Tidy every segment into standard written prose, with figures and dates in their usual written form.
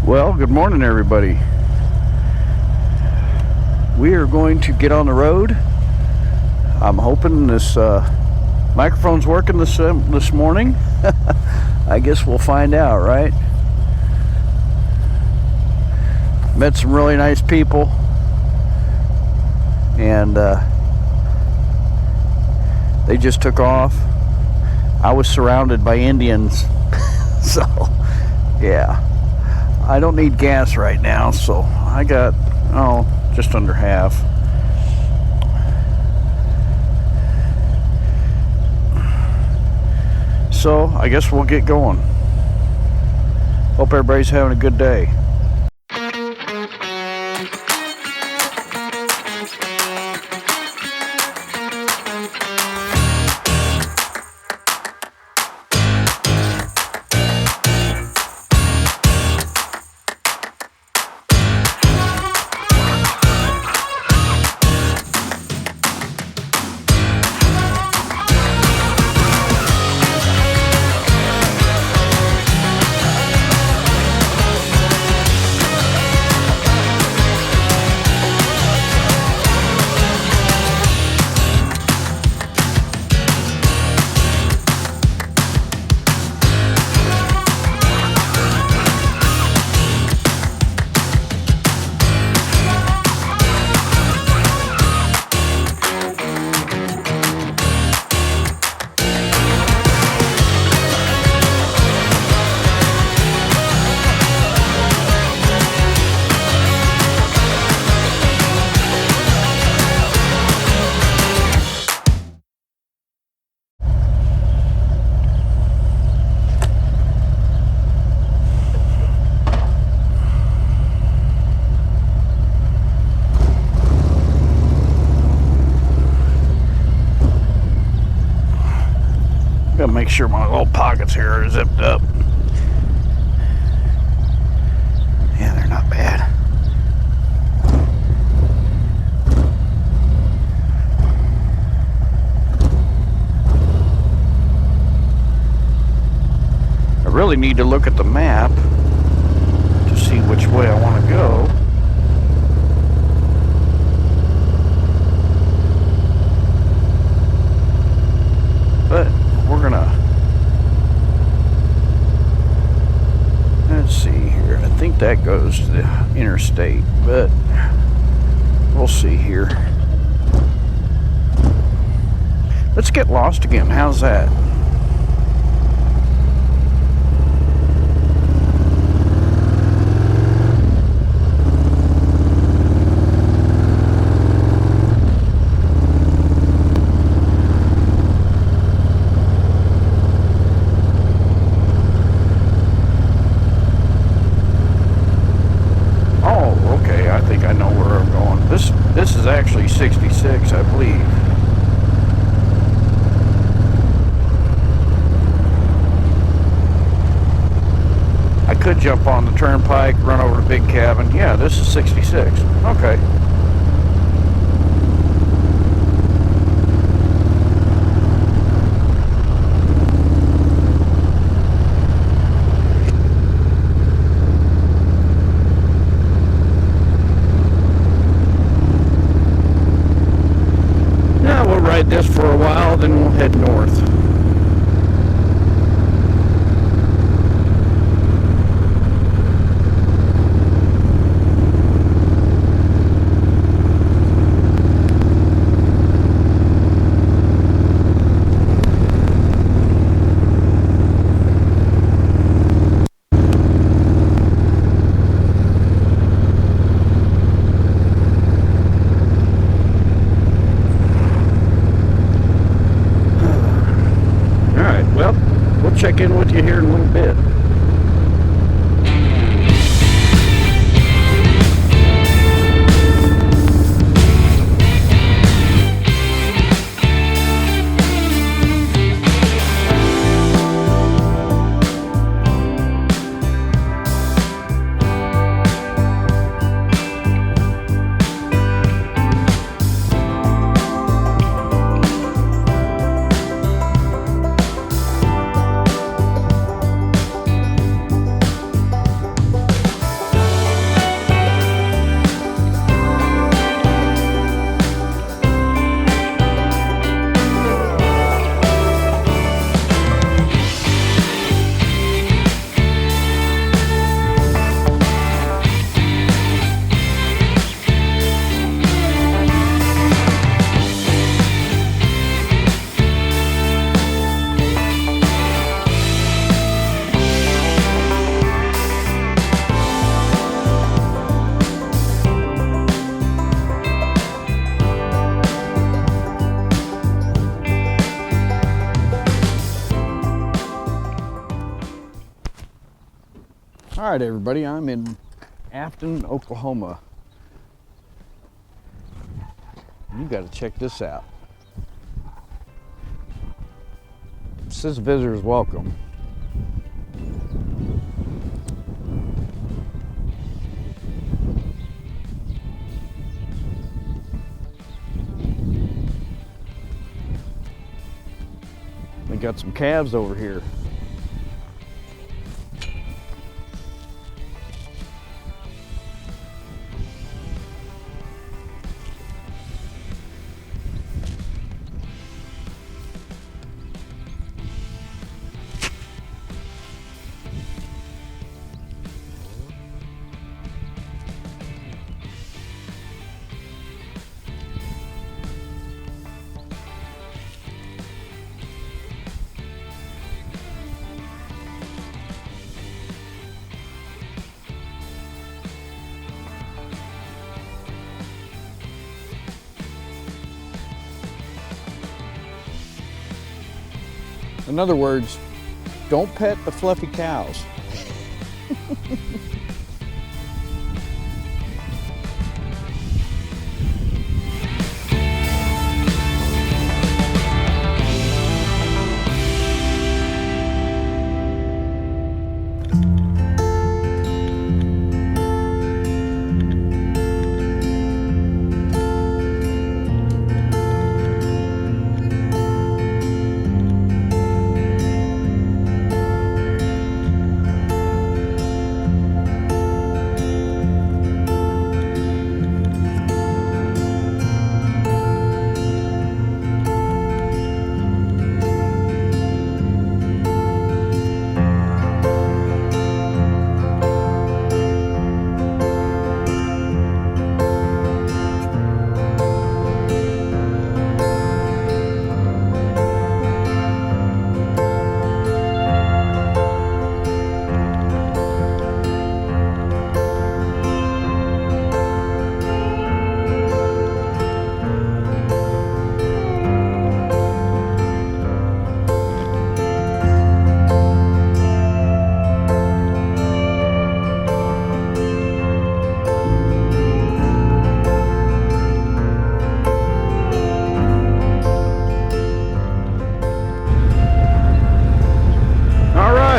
Well, good morning, everybody. We are going to get on the road. I'm hoping this microphone's working this morning. I guess we'll find out, right? Met some really nice people, and they just took off. I was surrounded by Indians, so yeah. I don't need gas right now, so I got, just under half. So I guess we'll get going. Hope everybody's having a good day. Gotta make sure my little pockets here are zipped up. Yeah, they're not bad. I really need to look at the map to see which way I want to go. But we're gonna, let's see here. I think that goes to the interstate, but we'll see here. Let's get lost again. How's that? This is actually 66, I believe. I could jump on the turnpike, run over to Big Cabin. Yeah, this is 66. Okay. Ride this for a while, then we'll head north. right, everybody, I'm in Afton, Oklahoma. You got to check this out. It says visitors welcome. We got some calves over here. In other words, don't pet the fluffy cows.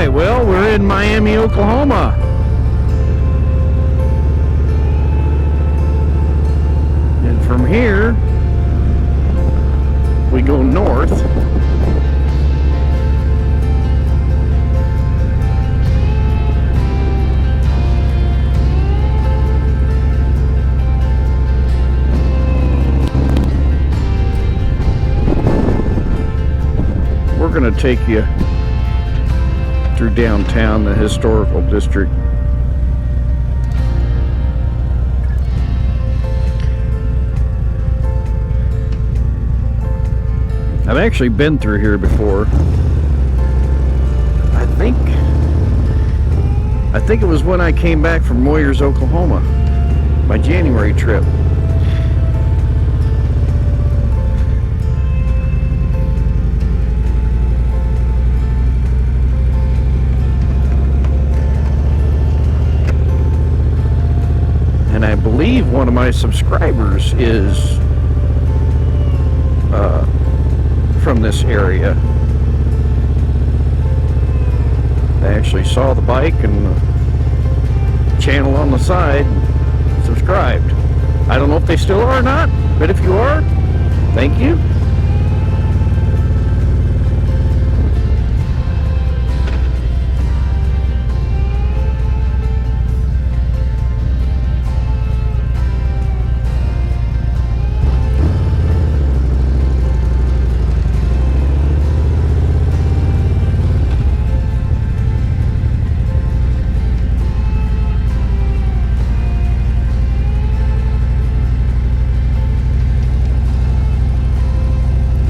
Well, we're in Miami, Oklahoma. And from here, we go north. We're going to take you through downtown, the historical district. I've actually been through here before. I think it was when I came back from Moyers, Oklahoma, my January trip. And I believe one of my subscribers is from this area. I actually saw the bike and the channel on the side and subscribed. I don't know if they still are or not, but if you are, thank you.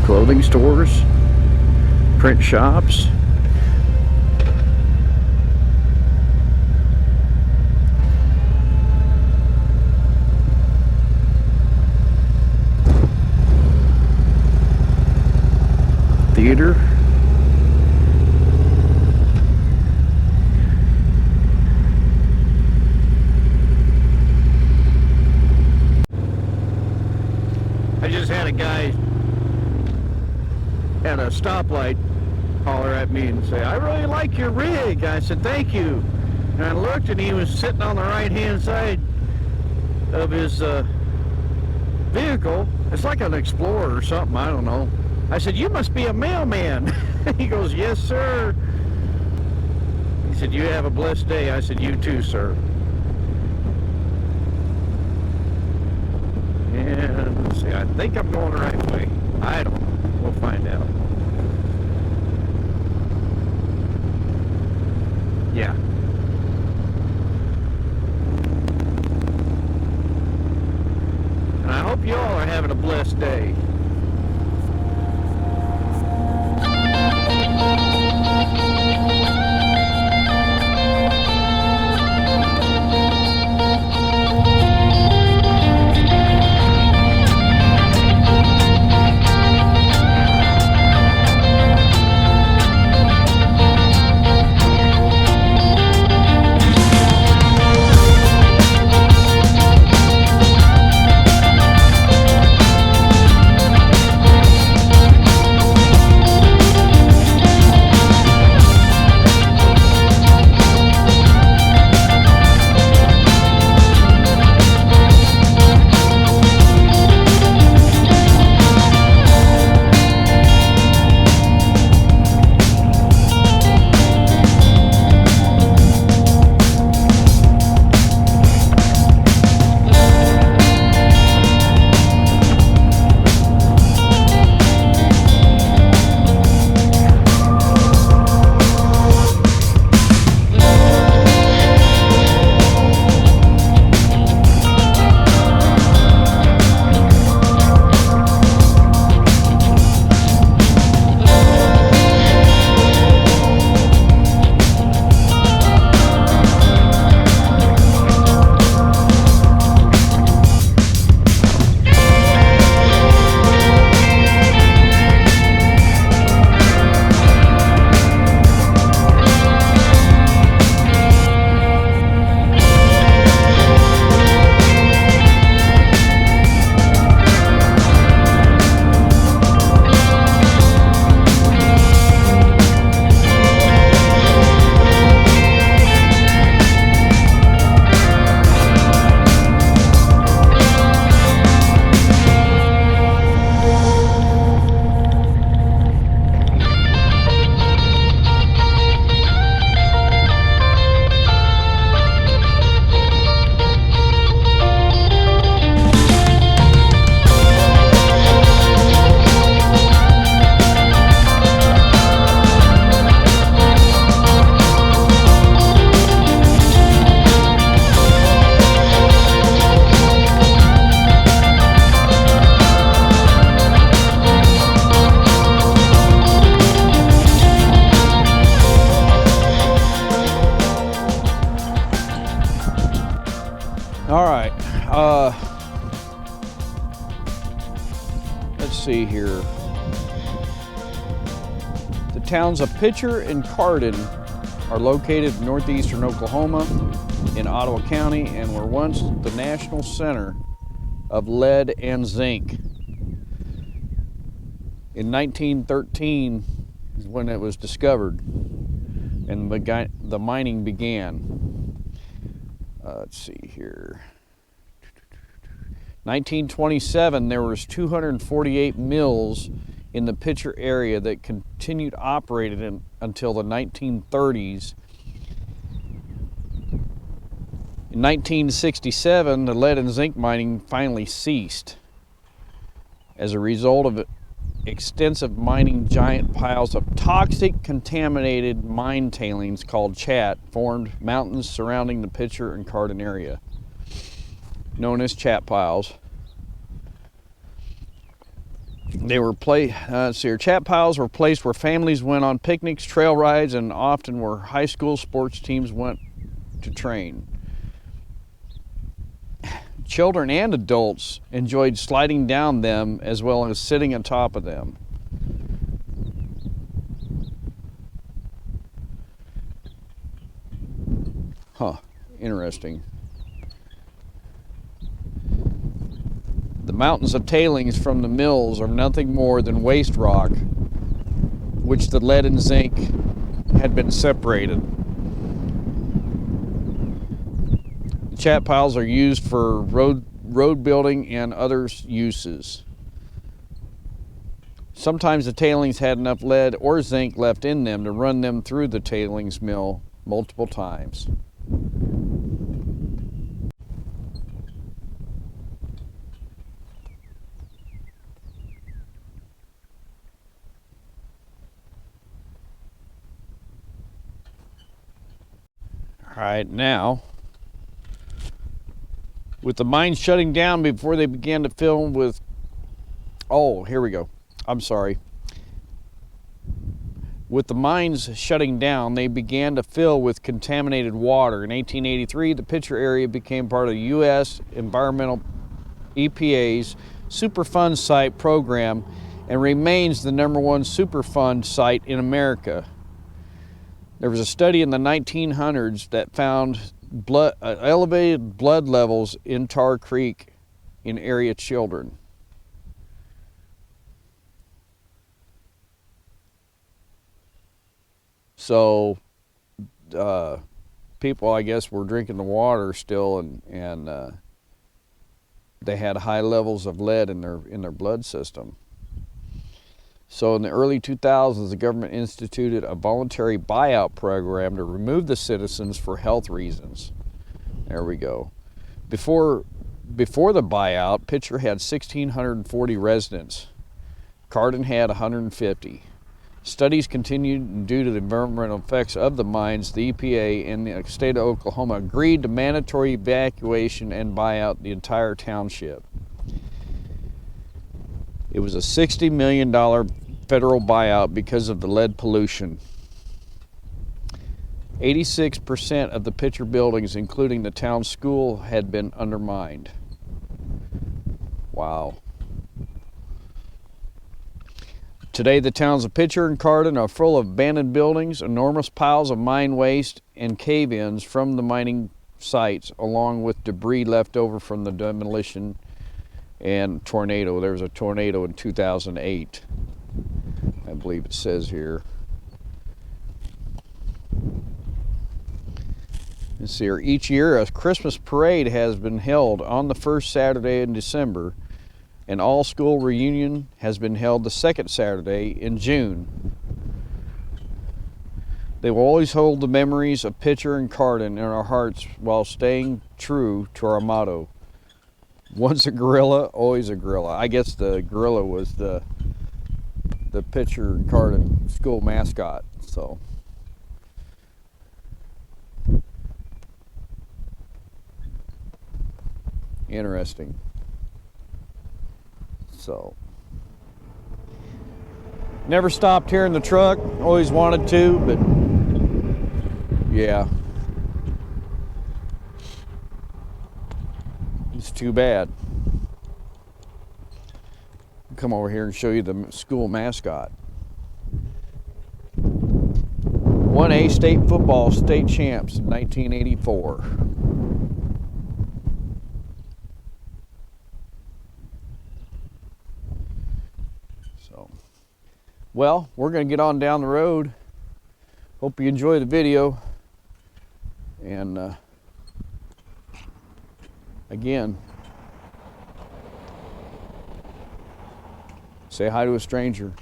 Clothing stores, print shops. Theater. had a guy at a stoplight holler at me and say, "I really like your rig." I said, "Thank you." And I looked, and he was sitting on the right-hand side of his vehicle. It's like an Explorer or something, I don't know. I said, "You must be a mailman." He goes, "Yes, sir." He said, "You have a blessed day." I said, "You too, sir." And let's see, I think I'm going the right way. I don't know. We'll find out. Yeah. And I hope you all are having a blessed day. All right, let's see here. The towns of Picher and Cardin are located in northeastern Oklahoma in Ottawa County and were once the national center of lead and zinc. In 1913 is when it was discovered and the mining began. Let's see here. 1927, there was 248 mills in the Picher area that continued operated until the 1930s. In 1967, the lead and zinc mining finally ceased. As a result of extensive mining, giant piles of toxic, contaminated mine tailings called chat formed mountains surrounding the Picher and Cardin area, known as chat piles. They were chat piles were placed where families went on picnics, trail rides, and often where high school sports teams went to train. Children and adults enjoyed sliding down them as well as sitting on top of them. Huh, interesting. The mountains of tailings from the mills are nothing more than waste rock, which the lead and zinc had been separated. The chat piles are used for road building and other uses. Sometimes the tailings had enough lead or zinc left in them to run them through the tailings mill multiple times. All right, now, with the mines shutting down before they began to fill with, oh, here we go. I'm sorry. With the mines shutting down, they began to fill with contaminated water. In 1883, the Picher area became part of the U.S. Environmental EPA's Superfund site program and remains the #1 Superfund site in America. There was a study in the 1900s that found elevated blood levels in Tar Creek in area children. So people, I guess, were drinking the water still, and they had high levels of lead in their blood system. So in the early 2000s, the government instituted a voluntary buyout program to remove the citizens for health reasons. There we go. Before the buyout, Picher had 1,640 residents. Cardin had 150. Studies continued. Due to the environmental effects of the mines, the EPA and the state of Oklahoma agreed to mandatory evacuation and buy out the entire township. It was a $60 million federal buyout because of the lead pollution. 86% of the Picher buildings, including the town school, had been undermined. Wow. Today, the towns of Picher and Cardin are full of abandoned buildings, enormous piles of mine waste, and cave-ins from the mining sites, along with debris left over from the demolition and tornado. There was a tornado in 2008, I believe it says here. Let's see here. Each year, a Christmas parade has been held on the first Saturday in December. An all-school reunion has been held the second Saturday in June. They will always hold the memories of Picher and Cardin in our hearts while staying true to our motto. Once a gorilla, always a gorilla. I guess the gorilla was the Picher and Cardin school mascot. So interesting. So never stopped here in the truck. Always wanted to, but yeah, it's too bad. Come over here and show you the school mascot. 1A state football state champs in 1984. So, well, we're going to get on down the road. Hope you enjoy the video. And again, say hi to a stranger.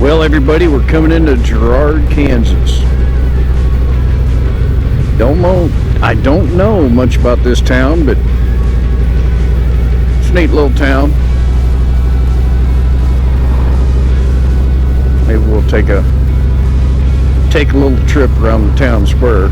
Well, everybody, we're coming into Girard, Kansas. I don't know much about this town, but it's a neat little town. Maybe we'll take a little trip around the town square.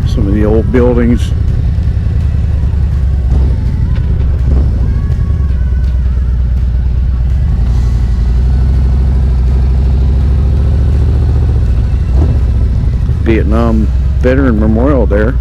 Some of the old buildings. Vietnam Veteran Memorial there.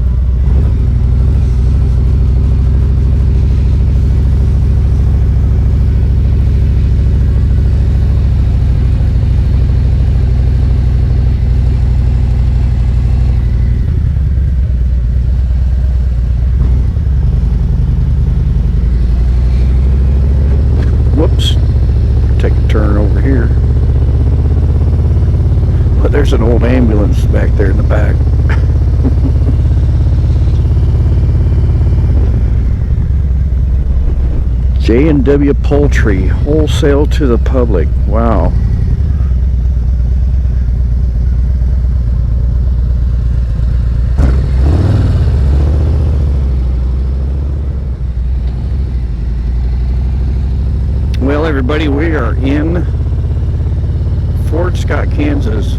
Whoops, take a turn over here. But there's an old ambulance back there in the back. J&W Poultry, wholesale to the public. Wow. Well, everybody, we are in Fort Scott, Kansas.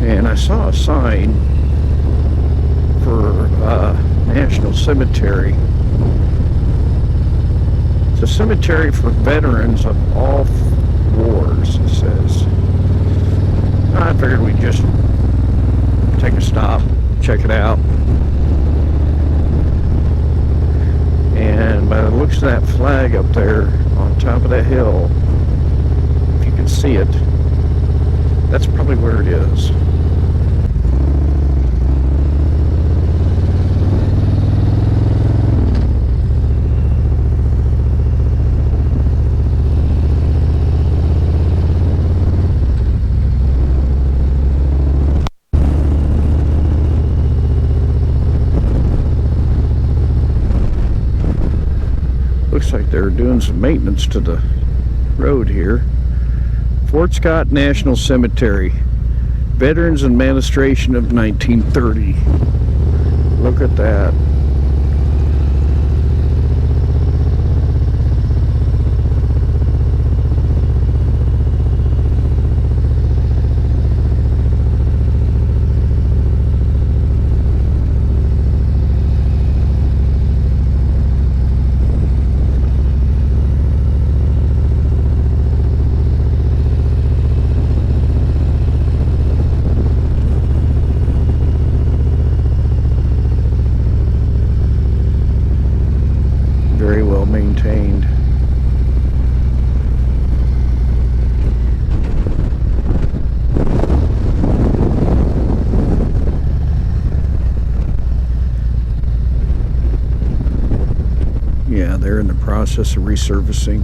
And I saw a sign for National Cemetery. It's a cemetery for veterans of all wars, it says. I figured we'd just take a stop, check it out. And by the looks of that flag up there on top of that hill, if you can see it, that's probably where it is. Looks like they're doing some maintenance to the road here. Fort Scott National Cemetery, Veterans Administration of 1930. Look at that. Very well maintained. Yeah, they're in the process of resurfacing.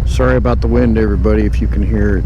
Sorry about the wind, everybody, if you can hear it.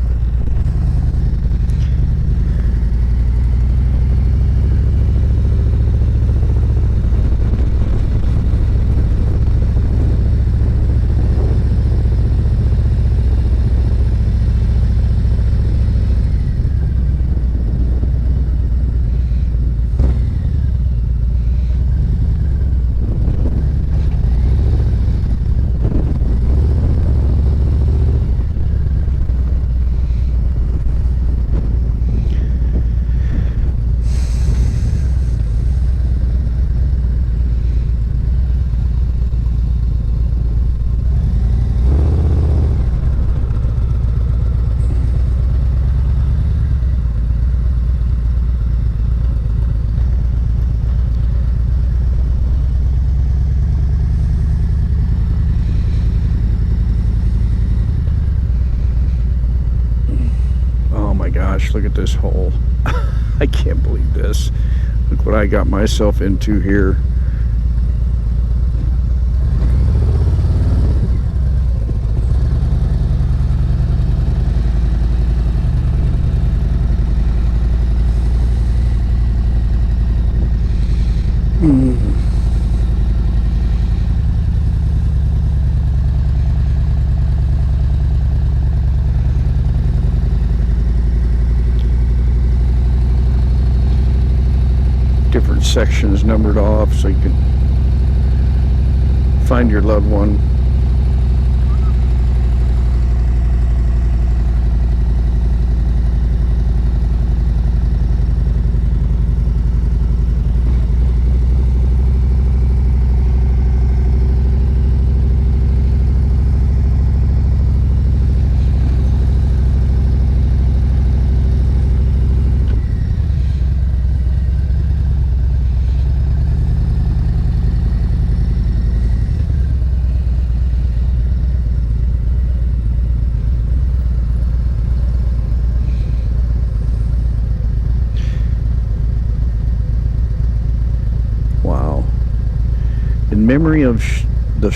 gosh, look at this hole. I can't believe this. Look what I got myself into here. Different sections numbered off so you can find your loved one. Wow. In memory of the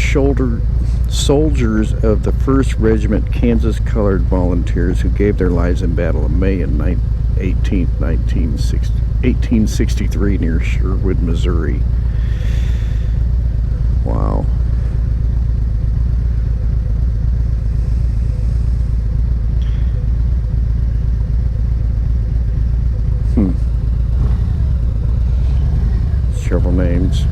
soldiers of the 1st Regiment Kansas Colored Volunteers who gave their lives in battle in May and 18th, 1863 near Sherwood, Missouri. Wow. Several names.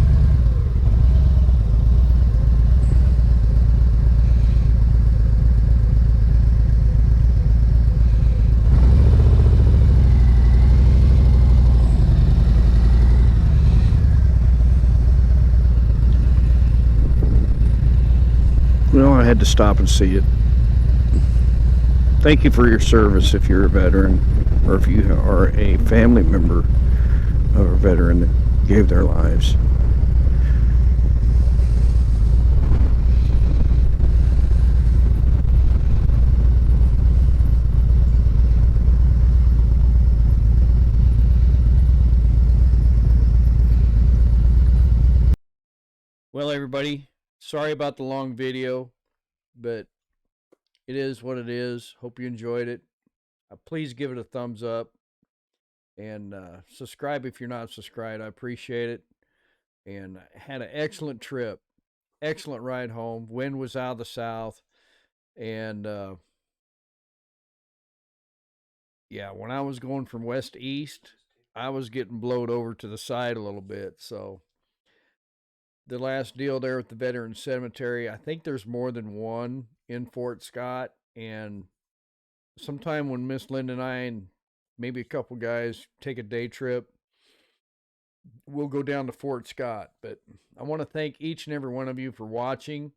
Well, I had to stop and see it. Thank you for your service if you're a veteran, or if you are a family member of a veteran that gave their lives. Well, everybody, sorry about the long video, but it is what it is. Hope you enjoyed it. Please give it a thumbs up and subscribe if you're not subscribed. I appreciate it. And had an excellent trip, excellent ride home. Wind was out of the south, and yeah, when I was going from west to east, I was getting blowed over to the side a little bit. So the last deal there at the Veteran Cemetery, I think there's more than one in Fort Scott, and sometime when Miss Linda and I and maybe a couple guys take a day trip, we'll go down to Fort Scott. But I want to thank each and every one of you for watching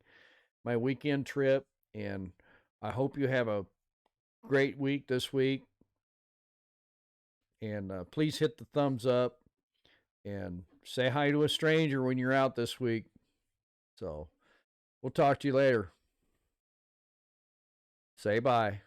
my weekend trip, and I hope you have a great week this week. And please hit the thumbs up and say hi to a stranger when you're out this week. So we'll talk to you later. Say bye.